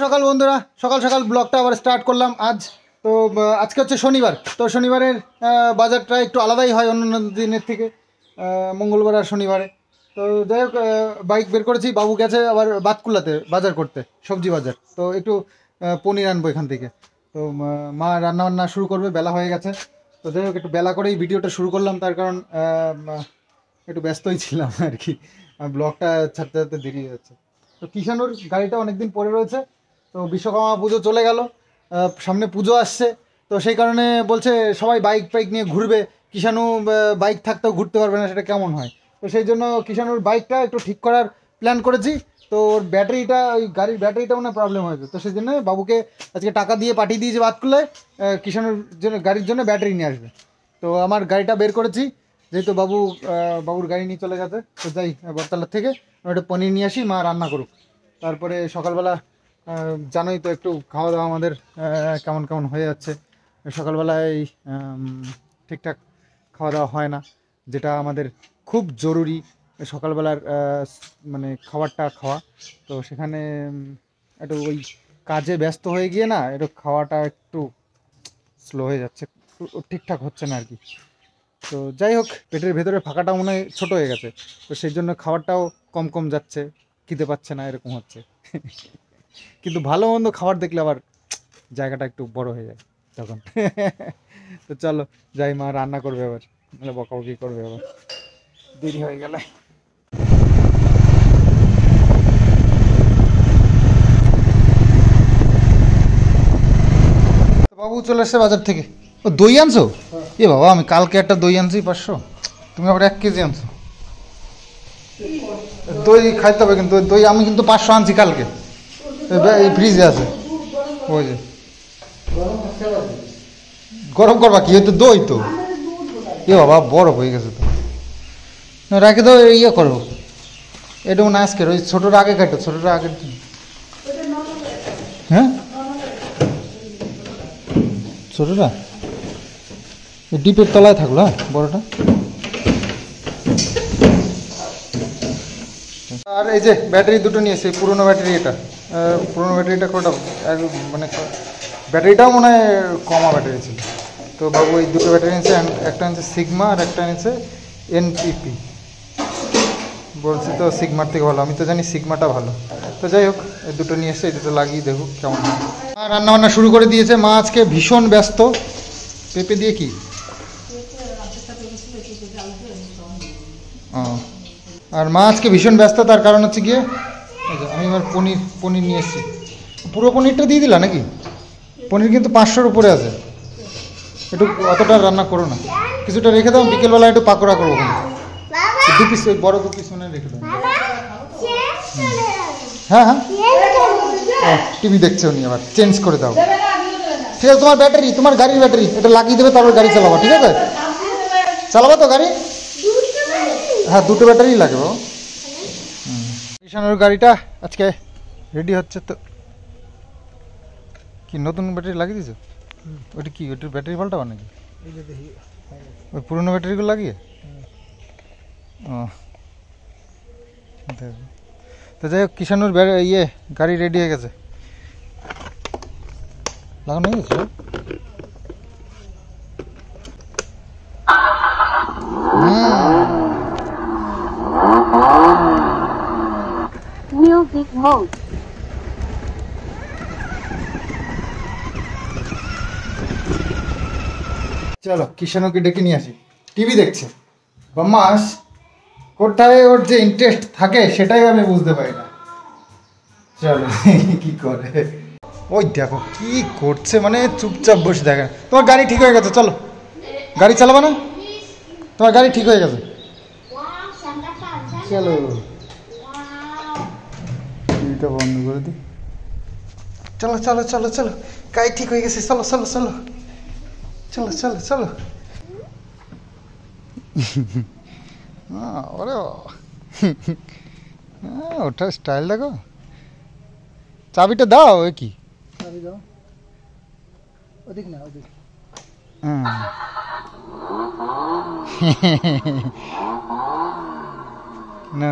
সকাল বন্ধুরা, সকাল সকাল ব্লগটা আবার স্টার্ট করলাম আজ। তো আজকে হচ্ছে শনিবার। তো শনিবারের বাজারটা একটু আলাদাই হয় অন্য দিনের থেকে, মঙ্গলবার আর শনিবারে। তো যাই হোক, বাইক বের করেছি, বাবু গেছে আবার বাতকুল্লাতে বাজার করতে, সবজি বাজার। তো একটু পনির আনবো এখান থেকে। তো মা রান্নাবান্না শুরু করবে, বেলা হয়ে গেছে। তো যাই হোক, একটু বেলা করেই ভিডিওটা শুরু করলাম, তার কারণ একটু ব্যস্তই ছিলাম আর কি, ব্লগটা ছাড়তে ছাড়তে দেরি হয়ে যাচ্ছে। তো কিষানুর গাড়িটা অনেকদিন পরে রয়েছে। তো বিশ্বকর্মা পুজো চলে গেল, সামনে পুজো আসছে। তো সেই কারণে বলছে সবাই বাইক ফাইক নিয়ে ঘুরবে, কিষানু বাইক থাকতেও ঘুরতে পারবে না, সেটা কেমন হয়। তো সেই জন্য কিষানুর বাইকটা একটু ঠিক করার প্ল্যান করেছি। তো ওর ব্যাটারিটা, ওই গাড়ির ব্যাটারিটা মনে প্রবলেম হয়েছে। তো সেই জন্য বাবুকে আজকে টাকা দিয়ে পাঠিয়ে দিয়েছে বাতকুল্লায়, কিষানুর জন্য গাড়ির জন্য ব্যাটারি নিয়ে আসবে। তো আমার গাড়িটা বের করেছি, যেহেতু বাবুর গাড়ি নিয়ে চলে গেছে। তো যাই বটতলার থেকে একটা পনির নিয়ে আসি, মা রান্না করুক। তারপরে সকালবেলা জানোই তো একটু খাওয়া দাওয়া আমাদের কেমন কেমন হয়ে যাচ্ছে। সকালবেলায় ঠিকঠাক খাওয়া দাওয়া হয় না, যেটা আমাদের খুব জরুরি সকালবেলার মানে খাবারটা খাওয়া। তো সেখানে একটু ওই কাজে ব্যস্ত হয়ে গিয়ে না, একটু খাওয়াটা একটু স্লো হয়ে যাচ্ছে, ঠিকঠাক হচ্ছে না আর কি। তো যাই হোক, পেটের ভেতরে ফাঁকাটা মনে হয় ছোটো হয়ে গেছে। তো সেই জন্য খাবারটাও কম কম যাচ্ছে, খেতে পাচ্ছে না, এরকম হচ্ছে। কিন্তু ভালো মন্দ খাবার দেখলে আবার জায়গাটা একটু বড় হয়ে যায় তখন। তো চলো যাই, মা রান্না করবে আবার, মানে বকাবকি করবে আবার, দেরি হয়ে গেলে। বাবু চলে এসছে বাজার থেকে। ও দই আনছো? এ বাবা, আমি কালকে একটা দই আনছি 500, তুমি আবার 1 কেজি আনছো। দই খাইতে হবে, কিন্তু দই আমি কিন্তু 500 আনছি কালকে, এই ফ্রিজে আছে। ওই যে গরম করবা কি, হয়তো দই তো। এ বাবা, বরফ হয়ে গেছে তো, রাখে দাও। ইয়ে করো, এটা মনে আজকের, ওই ছোটোটা আগে কাটো, ছোটোটা আগে। হ্যাঁ, ছোটোটা ডিপের তলায় থাকলো, হ্যাঁ বড়টা। আর এই যে ব্যাটারি দুটো নিয়েছে, পুরোনো ব্যাটারি। এটা পুরোনো ব্যাটারিটা কোনটা, মানে ব্যাটারিটাও মনে হয় কমা ব্যাটারি ছিল। তো বাবু এই দুটো ব্যাটারি নিয়েছে, একটা নিয়েছে সিগমা আর একটা নিয়েছে এনপিপি। বলছি তো সিগমার থেকে ভালো, আমি তো জানি সিগমাটা ভালো। তো যাই হোক, এই দুটো নিয়ে এসে এই দুটো লাগিয়ে দেখুক কেমন হয়। মা রান্নাবান্না শুরু করে দিয়েছে। মা আজকে ভীষণ ব্যস্ত। পেঁপে দিয়ে কি? ও, আর মা আজকে ভীষণ ব্যস্ত, তার কারণ হচ্ছে গিয়ে আমি এবার পনির নিয়ে এসেছি। পুরো পনিরটা দিয়ে দিলা নাকি? পনির কিন্তু 500-র উপরে আছে। একটু অতটা রান্না করো না, কিছুটা রেখে দাও, বিকেলবেলা একটু পাকোড়া করবো। 2 পিস, ওই বড় 2 পিস মানে রেখে দাও। হ্যাঁ হ্যাঁ, টিভি দেখছে উনি, আবার চেঞ্জ করে দাও। ঠিক আছে, তোমার ব্যাটারি, তোমার গাড়ির ব্যাটারি, এটা লাগিয়ে দেবে, তারপর গাড়ি চালাবো। ঠিক আছে, চালাবো তো গাড়ি? হ্যাঁ, দুটো ব্যাটারি লাগবে। কিষানুর গাড়িটা আজকে রেডি হচ্ছে। তো কি নতুন ব্যাটারি লাগিয়ে দিয়েছো? ওইটা কি, ওইটার ব্যাটারি পাল্টাবা নাকি? ওই পুরোনো ব্যাটারিগুলো লাগিয়ে? ও, তো যাই হোক, কিষানুর গাড়ি রেডি হয়ে গেছে, লাগানো হয়ে গেছে। Music mode. চলো কিষানুকে ডেকে নিয়ে আসি। টিভি দেখছে বদমাস, কোথায় ওর যে ইন্টারেস্ট থাকে সেটাই আমি বুঝতে পারি না। চলো কি করে, ওই দেখো কি করছে, মানে চুপচাপ বসে দেখে। তোমার গাড়ি ঠিক হয়ে গেছে, চলো গাড়ি চালাবো না, তোমার গাড়ি ঠিক হয়ে গেছে, চলো। টিভিটা বন্ধ করে দিই। চলো চলো চলো চলো, গাড়ি ঠিক হয়ে গেছে, চলো চলো চলো চলো চলো চলো। ওরে ওটার স্টাইল দেখো। চাবিটা দাও, ওই কি চাবি দাও, ওদিক না ওদিক। না,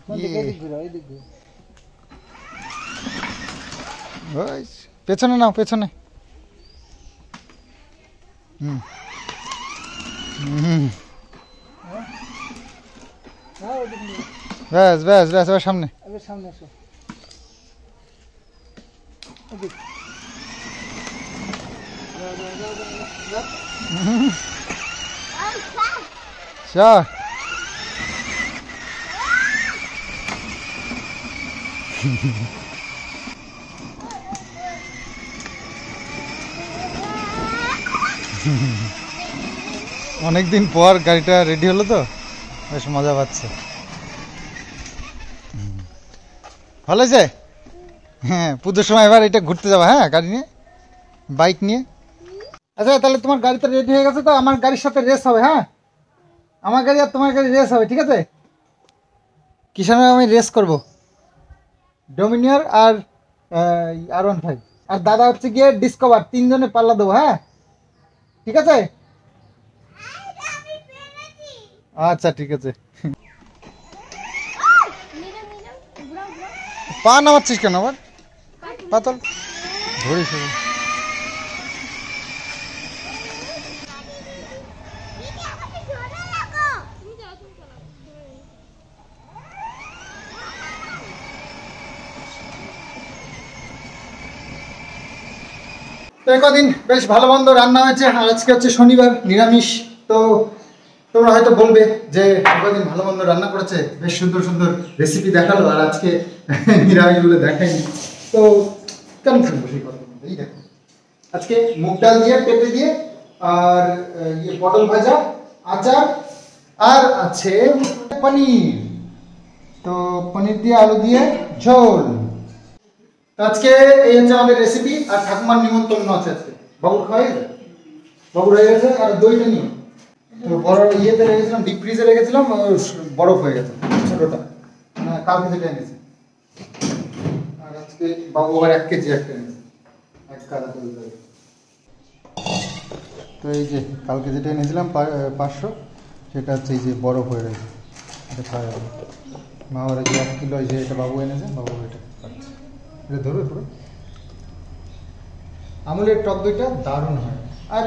ওই পেছনে নাও, পেছনে। হুম হুম, ব্যাস ব্যাস ব্যাস, এবার সামনে। সামনে আসো। চল। অনেকদিন পর গাড়িটা রেডি হলো তো বেশ মজা পাচ্ছে। ভালো হয়েছে। হ্যাঁ, পুজোর সময় এবার এটা ঘুরতে যাবো, হ্যাঁ, গাড়ি নিয়ে, বাইক নিয়ে। আচ্ছা, তাহলে তোমার গাড়িতে রেডি হয়ে গেছে তো আমার গাড়ির সাথে রেস হবে। হ্যাঁ, আমার গাড়ি আর তোমার গাড়ি রেস হবে, ঠিক আছে? কিসের আমি রেস করব? ডোমিনিয়র আর R15, আর দাদা হচ্ছে গিয়ে ডিসকভার, তিনজনে পাল্লা দেবো। হ্যাঁ, ঠিক আছে। আচ্ছা, ঠিক আছে। পা নামাচ্ছিস কেন আবার? পাতল ধরিস। তো কদিন বেশ ভালো মন্দ রান্না হয়েছে, আর আজকে হচ্ছে শনিবার, নিরামিষ। তো তোমরা হয়তো বলবে যে কদিন ভালো মন্দ রান্না করেছে, বেশ সুন্দর সুন্দর রেসিপি দেখালো, আর আজকে নিরামিষগুলো দেখায়নি। তো কেন শুনবো সেই কথা? এই দেখো, আজকে মুগ ডাল দিয়ে, পেঁপে দিয়ে, আর পটল ভাজা, আচার, আর আছে পনির। তো পনির দিয়ে আলু দিয়ে ঝোল। আজকে এই হচ্ছে আমাদের রেসিপি। আর ঠাকুমার নিমন্ত্রণ আছে আজকে, বাবুর খাওয়াই, বাবুর হয়ে গেছে। আর দইটা নিও, তো বড় ইয়েতে রেখেছিলাম, ডিপ ফ্রিজে রেখেছিলাম, বরফ হয়ে গেছে ছোটটা, কালকে যেটা এনেছে। আর আজকে বাবু আবার 1 কেজি একটা এনেছে, 1 কালা দই। তো এই যে কালকে যেটা এনেছিলাম 500, সেটা হচ্ছে এই যে বরফ হয়ে গেছে, এটা খাওয়া যাবে। মা ওরা যে 1 কিলো যে এটা বাবু এনেছে, বাবু এটা খাচ্ছে। এটা ধরবে পুরো। আমুলের টক দইটা দারুণ হয়। আর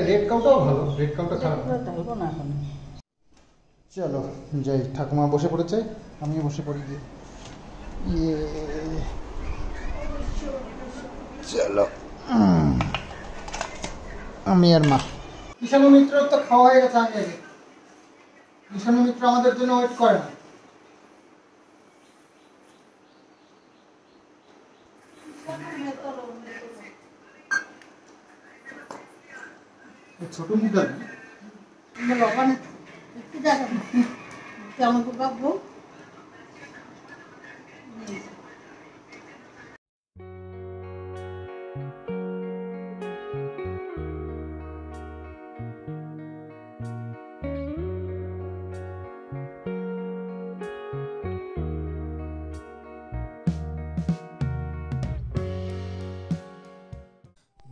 রেড কাউটাও ভালো, রেড কাউটা খারাপ না। চলো যাই, ঠাকুমা বসে পড়েছে, আমিও বসে পড়ি গিয়ে। চলো, আমি আর মা। কিষাণু মিত্র তো খাওয়া হয়ে গেছে আগে। কিষাণু মিত্র আমাদের জন্য ওয়েট করে না। ছোট মুখ কেমন পাবো।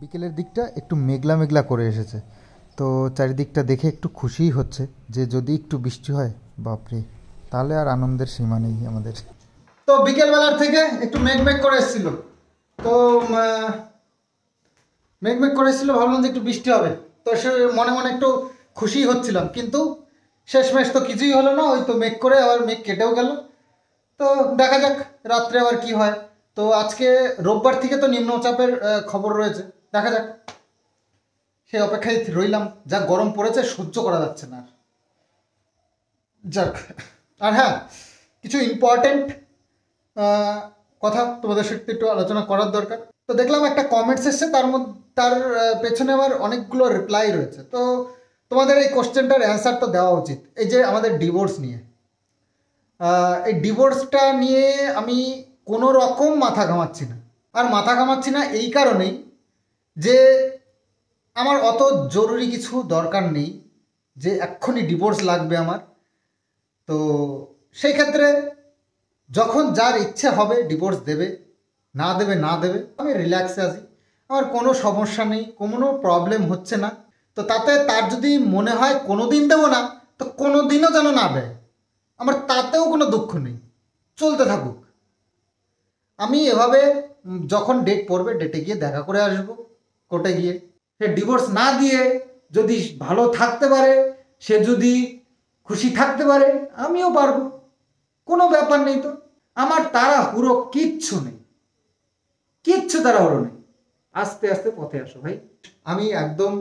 বিকেলের দিকটা একটু মেঘলা মেঘলা করে এসেছে, তো চারিদিকটা দেখে একটু খুশিই হচ্ছে যে যদি একটু বৃষ্টি হয়, বাপরে, তাহলে আর আনন্দের সীমা নেই আমাদের। তো বিকেলবেলার থেকে একটু মেঘমেঘ করে এসেছিল, তো মেঘমেঘ করে এসেছিল, ভাবলাম যে একটু বৃষ্টি হবে, তো সে মনে মনে একটু খুশি হচ্ছিলাম। কিন্তু শেষমেশ তো কিছুই হলো না, ওই তো মেঘ করে আবার মেঘ কেটেও গেল। তো দেখা যাক রাত্রে আবার কি হয়। তো আজকে রোববার থেকে তো নিম্নচাপের খবর রয়েছে, দেখা যাক, সেই অপেক্ষায় রইলাম। যা গরম পড়েছে, সহ্য করা যাচ্ছে না আর। যাক, আর হ্যাঁ, কিছু ইম্পর্টেন্ট কথা তোমাদের সাথে একটু আলোচনা করার দরকার। তো দেখলাম একটা কমেন্টস এসছে, তার পেছনে আবার অনেকগুলো রিপ্লাই রয়েছে। তো তোমাদের এই কোশ্চেনটার অ্যান্সার তো দেওয়া উচিত। এই যে আমাদের ডিভোর্স নিয়ে, এই ডিভোর্সটা নিয়ে আমি কোনো রকম মাথা ঘামাচ্ছি না। আর মাথা ঘামাচ্ছি না এই কারণেই যে আমার অত জরুরি কিছু দরকার নেই যে এক্ষুনি ডিভোর্স লাগবে আমার। তো সেই ক্ষেত্রে যখন যার ইচ্ছে হবে ডিভোর্স দেবে, না দেবে না দেবে, আমি রিল্যাক্সে আছি, আমার কোনো সমস্যা নেই, কোনো প্রবলেম হচ্ছে না। তো তাতে তার যদি মনে হয় কোনো দিন দেবো না, তো কোনো দিনও যেন না দেয়, আমার তাতেও কোনো দুঃখ নেই। চলতে থাকুক। আমি এভাবে যখন ডেট পড়বে ডেটে গিয়ে দেখা করে আসবো, কোর্টে গিয়ে। সে ডিভোর্স না দিয়ে যদি ভালো থাকতে পারে, সে যদি খুশি থাকতে পারে, আমিও পারবো, কোনো ব্যাপার নেই। তো আমার তাড়াহুড়ো কিচ্ছু নেই, কিচ্ছু তাড়াহুড়ো নেই। আস্তে আস্তে পথে আসো ভাই। আমি একদম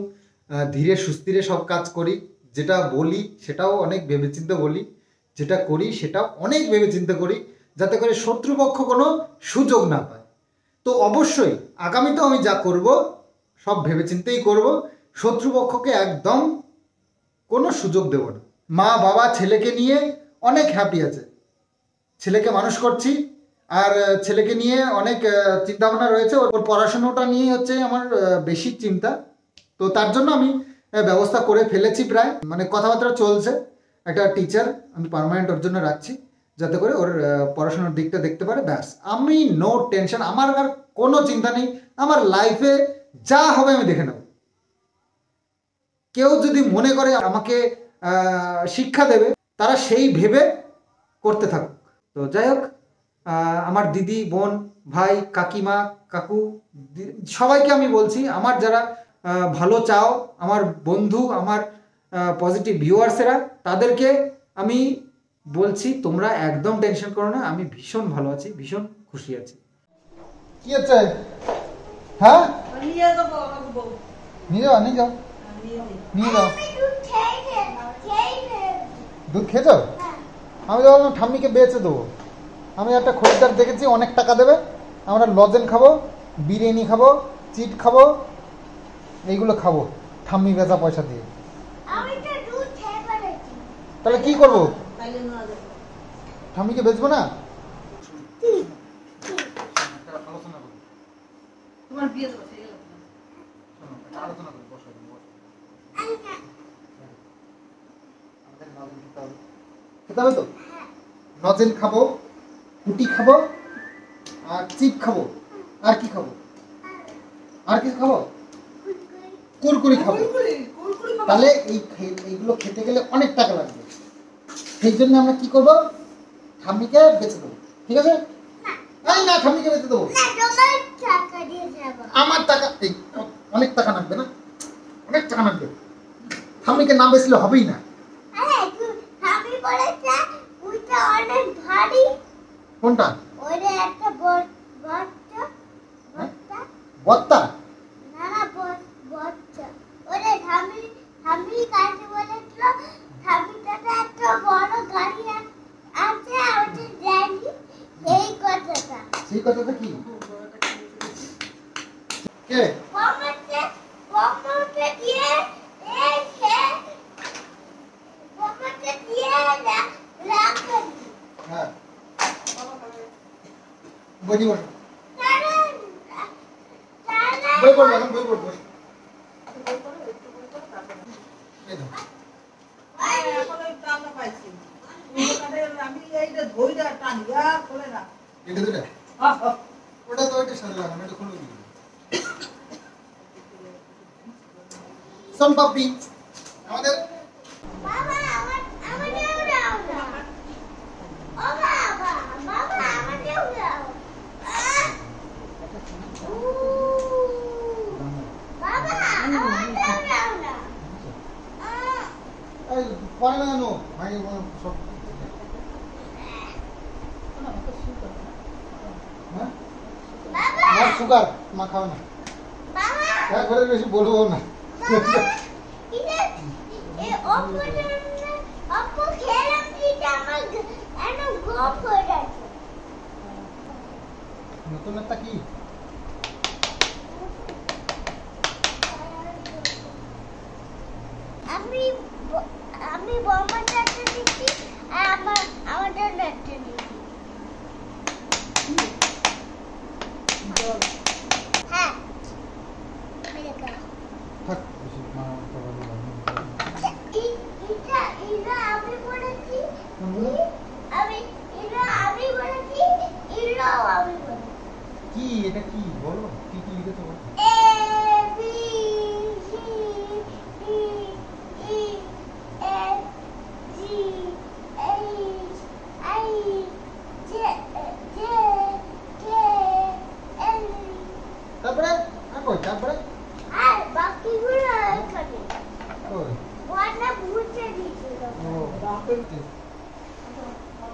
ধীরে সুস্থিরে সব কাজ করি। যেটা বলি সেটাও অনেক ভেবেচিন্তে বলি, যেটা করি সেটাও অনেক ভেবেচিন্তে করি, যাতে করে শত্রুপক্ষ কোনো সুযোগ না পায়। তো অবশ্যই আগামীতেও আমি যা করব সব ভেবেচিন্তেই করব। শত্রুপক্ষকে একদম কোনো সুযোগ দেব না। মা বাবা ছেলেকে নিয়ে অনেক হ্যাপি আছে, ছেলেকে মানুষ করছি, আর ছেলেকে নিয়ে অনেক চিন্তাভাবনা রয়েছে। ওর পড়াশুনোটা নিয়ে হচ্ছে আমার বেশি চিন্তা। তো তার জন্য আমি ব্যবস্থা করে ফেলেছি, প্রায় মানে কথাবার্তা চলছে। একটা টিচার আমি পার্মানেন্ট ওর জন্য রাখছি, যাতে করে ওর পড়াশোনার দিকটা দেখতে পারে। ব্যাস, আমি নো টেনশন, আমার আর কোনো চিন্তা নেই। আমার লাইফে যা হবে আমি দেখে নেব। কেউ যদি মনে করে আমাকে শিক্ষা দেবে, তারা সেই ভেবে করতে থাকুক। তো যাই হোক, আমার দিদি, বোন, ভাই, কাকিমা, কাকু, সবাইকে আমি বলছি, আমার যারা ভালো চাও, আমার বন্ধু, আমার পজিটিভ ভিউয়ার্সেরা, তাদেরকে আমি বলছি তোমরা একদম টেনশন করো না। আমি ভীষণ ভালো আছি, ভীষণ খুশি আছি। কি হচ্ছে? হ্যাঁ, নিয়ে যাও, নিয়ে যাও, নিয়ে যাও। দুধ খেয়েছো? আমি তো বললাম ঠাম্মিকে বেচে দেবো। আমি একটা খরিদ্দার দেখেছি, অনেক টাকা দেবে। আমরা লজেন খাবো, বিরিয়ানি খাবো, চিট খাবো, এইগুলো খাবো ঠাম্মি বেচা পয়সা দিয়ে। তাহলে কি করবো? ঠাম্মিকে বেচবো না? খেতে হবে তো? লজেন খাবো, কুটি খাবো, আর চিপ খাবো, আর কি খাবো? আর কিছু খাবো? কুরকুরি খাবো। তাহলে এইগুলো খেতে গেলে অনেক টাকা লাগবে। সেই জন্য আমরা কি করবো? ঠাম্মিকে বেচে দেবো, ঠিক আছে? না, ঠাম্মিকে বেচে দেবো। আমার টাকা অনেক টাকা লাগবে না, অনেক টাকা লাগবে। ঠাম্মিকে না বেচলে হবেই না। কোনটা? বত্তা? সেই কথাটা কি? কে? হ্যাঁ, বই বই পড়বো, এখন বই পড়বো। ওটা তো ওইটা সাথে লাগানো, এটা খুলে দিই। সন পাপি আমাদের পরে না জানো ভাই, সব সুগার মা খাও না, একবারে বেশি বলবো না। নতুন একটা কি? আমি বর্মাটা একটা দিচ্ছি আর আমার জন্য একটা দিচ্ছি। হ্যাঁ, আমি বলেছি, আমি বলেছি, কি এটা কি বলো, কি কি লিখেছো?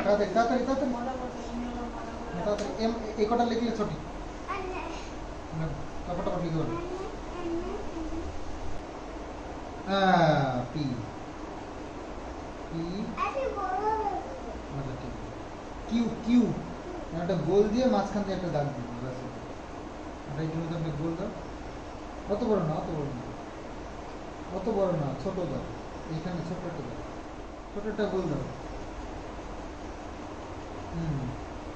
তাড়াতাড়ি তাড়াতাড়ি তাড়াতাড়ি তাড়াতাড়ি এম এই কটা লিখলে ছোটি ফটাফট লিখে বলো পি পি আচ্ছা ঠিক কিউ কিউ একটা গোল দিয়ে মাঝখান দিয়ে একটা দাগ দিবি ব্যাস এটা একটু মতো একটা গোল দাও অত বড় না অত বড় না অত বড় না ছোট দাও এইখানে ছোট একটা দাও ছোট একটা গোল দাও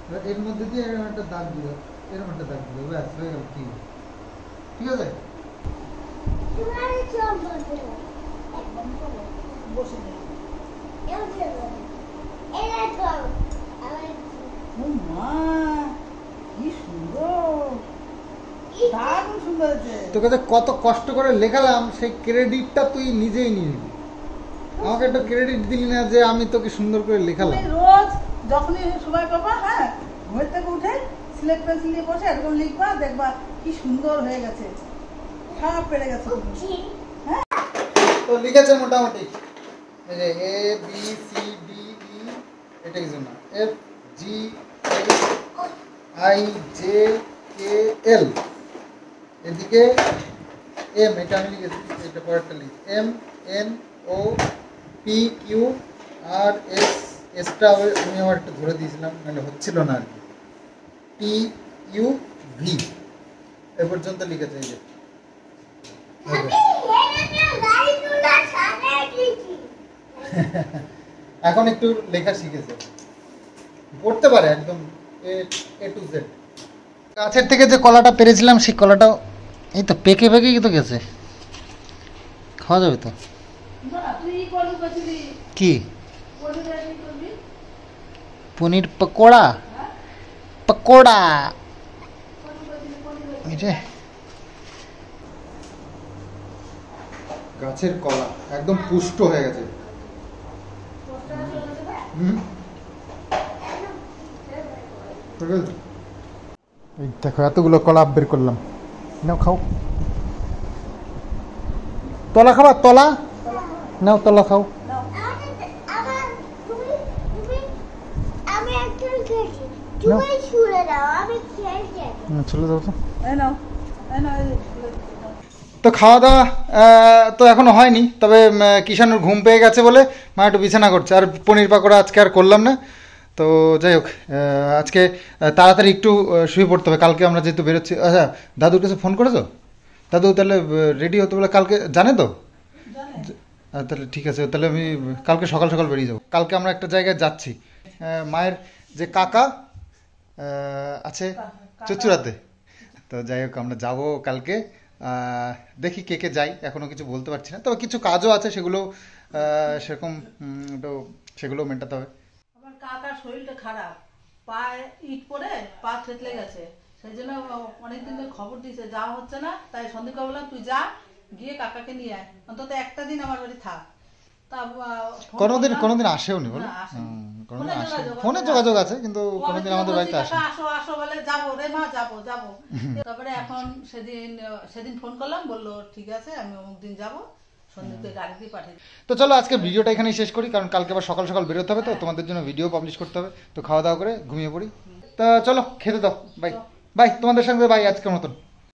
এবার এর মধ্যে দিয়ে এরকম একটা দাগ দিও এরকম একটা দাগ দিও ব্যাস হয়ে গেল কিউ ঠিক আছে বসে নেই ও মা কি সুন্দর দারুণ সুন্দর হয়েছে তোকে যে কত কষ্ট করে লেখালাম সেই ক্রেডিটটা তুই নিজেই নিয়ে নিবি আমাকে একটা ক্রেডিট দিলি না যে আমি তোকে সুন্দর করে লেখালাম তুমি রোজ যখনই সময় পাবা হ্যাঁ ঘুমের থেকে উঠে স্লেট পেন্সিল নিয়ে বসে এরকম লিখবা দেখবা কি সুন্দর হয়ে গেছে সব পেরে গেছে তো লিখেছে মোটামুটি এই যে A B C D E এটা কিছু না F G H I J K L এদিকে এম এটা আমি লিখেছি এটা পরেরটা লিখি M N O P Q R S এসটা আমি আবার একটু ধরে দিয়েছিলাম মানে হচ্ছিল না আর কি টি ইউ ভি এ পর্যন্ত লিখেছে এই যে এখন একটু লেখা শিখেছে পড়তে পারে একদম এ টু জেড গাছের থেকে যে কলাটা পেরেছিলাম সেই কলাটাও এই তো পেকে পেকেই তো গেছে খাওয়া যাবে তো কি পনির পকোড়া পকোড়া গাছের কলা একদম পুষ্ট হয়ে গেছে এই দেখো এতগুলো কলা বের করলাম নাও খাও তলা খাবা তলা নাও তলা খাও চলে যাও তো তো খাওয়া দাওয়া তো এখনো হয়নি তবে কিষানুর ঘুম পেয়ে গেছে বলে মা একটু বিছানা করছে আর পনির পাকোড়া আজকে আর করলাম না তো যাই হোক আজকে তাড়াতাড়ি একটু শুয়ে পড়তে হবে কালকে আমরা যেহেতু বেরোচ্ছি আচ্ছা দাদুর কাছে ফোন করেছো দাদু তাহলে রেডি হতে বলে কালকে জানে তো তাহলে ঠিক আছে তাহলে আমি কালকে সকাল সকাল বেরিয়ে যাবো কালকে আমরা একটা জায়গায় যাচ্ছি মায়ের যে কাকা আছে চুচুড়াতে তো যাই হোক আমরা যাবো কালকে দেখি কে কে যাই এখনো কিছু বলতে পারছি না তবে কিছু কাজও আছে সেগুলো সেরকম তো সেগুলো মেটাতে হবে আমার কাকার শরীরটা খারাপ পায়ে ইট পড়ে পা থেতলে গেছে সেই জন্য অনেকদিন ধরে খবর দিয়েছে যাওয়া হচ্ছে না তাই সন্দীপকে বললাম তুই যা গিয়ে কাকাকে নিয়ে আয় অন্তত একটা দিন আমার বাড়ি থাক তা কোনোদিন আসেও নি বলো ফোনে যোগাযোগ আছে কিন্তু কোনোদিন আমাদের বাড়িতে আসে আসো আসো বলে যাবো রে মা যাবো যাবো তারপরে এখন সেদিন ফোন করলাম বললো ঠিক আছে আমি অমুক দিন যাবো সন্দীপকে গাড়ি দিয়ে পাঠিয়ে তো চলো আজকে ভিডিওটা এখানেই শেষ করি কারণ কালকে আবার সকাল সকাল বেরোতে হবে তো তোমাদের জন্য ভিডিও পাবলিশ করতে হবে তো খাওয়া দাওয়া করে ঘুমিয়ে পড়ি তা চলো খেতে দাও বাই বাই তোমাদের সঙ্গে বাই আজকের মতন